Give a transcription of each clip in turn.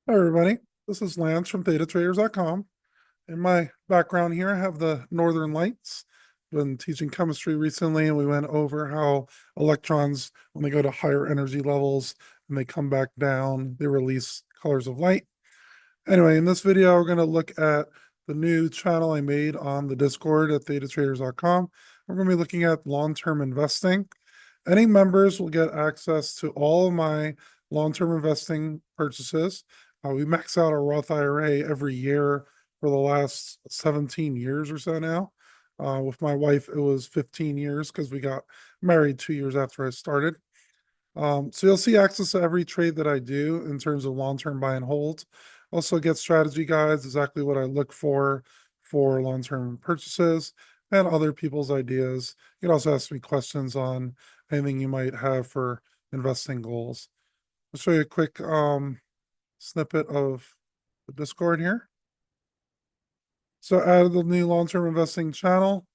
Hi, everybody. This is Lance from Thetatraderz.com. In my background here, I have the Northern Lights. Been teaching chemistry recently, and we went over how electrons, when they go to higher energy levels and they come back down, they release colors of light. Anyway, in this video, we're going to look at the new channel I made on the Discord at Thetatraderz.com. We're going to be looking at long-term investing. Any members will get access to all of my long-term investing purchases. We max out our Roth IRA every year for the last 17 years or so now. With my wife, it was 15 years because we got married 2 years after I started. So you'll see access to every trade that I do in terms of long-term buy and hold. Also get strategy guides, exactly what I look for long-term purchases and other people's ideas. You can also ask me questions on anything you might have for investing goals. I'll show you a quick snippet of the Discord here. So added the new long-term investing channel.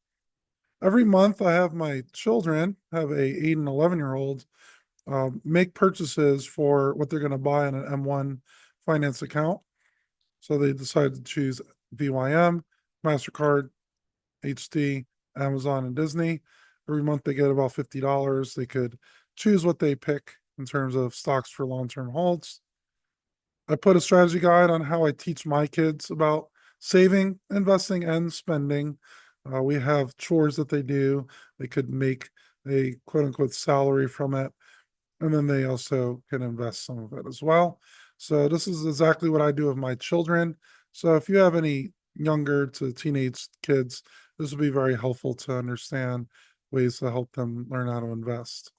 Every month I have my children, have a 8 and 11-year-old, make purchases for what they're going to buy in an M1 finance account. So they decide to choose VYM, MasterCard, HD, Amazon, and Disney. Every month they get about $50. They could choose what they pick in terms of stocks for long-term holds. I put a strategy guide on how I teach my kids about saving, investing, and spending. We have chores that they do. They could make a quote unquote salary from it. And then they also can invest some of it as well. So this is exactly what I do with my children. So if you have any younger to teenage kids, this will be very helpful to understand ways to help them learn how to invest.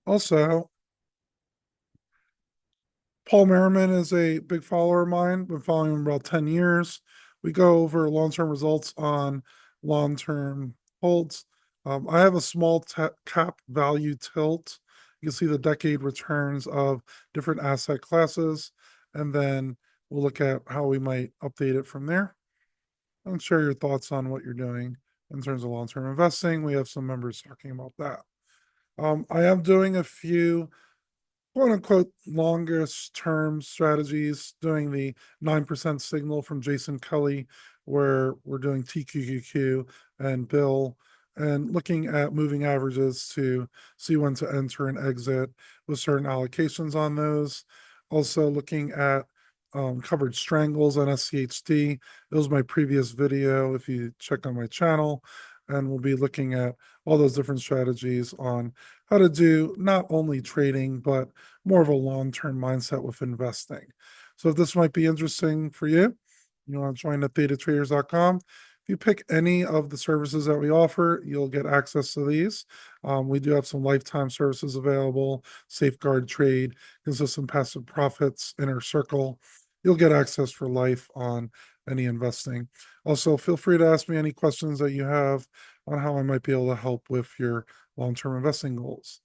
Also, Paul Merriman is a big follower of mine. Been following him about 10 years. We go over long-term results on long-term holds. I have a small cap value tilt. You can see the decade returns of different asset classes, and then we'll look at how we might update it from there and share your thoughts on what you're doing in terms of long-term investing. We have some members talking about that. I am doing a few quote unquote longest term strategies, doing the 9% signal from Jason Kelly, where we're doing TQQQ and Bill, and looking at moving averages to see when to enter and exit with certain allocations on those. Also looking at covered strangles on SCHD. It was my previous video if you check on my channel. And we'll be looking at all those different strategies on how to do not only trading, but more of a long-term mindset with investing. So if this might be interesting for you, you want to join at Thetatraderz.com. If you pick any of the services that we offer, you'll get access to these. We do have some lifetime services available, safeguard trade, consistent passive profits, inner circle. You'll get access for life on any investing. Also, feel free to ask me any questions that you have on how I might be able to help with your long-term investing goals.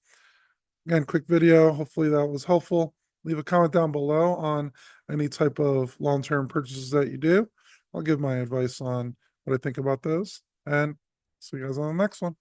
Again, quick video. Hopefully that was helpful. Leave a comment down below on any type of long-term purchases that you do. I'll give my advice on what I think about those. And see you guys on the next one.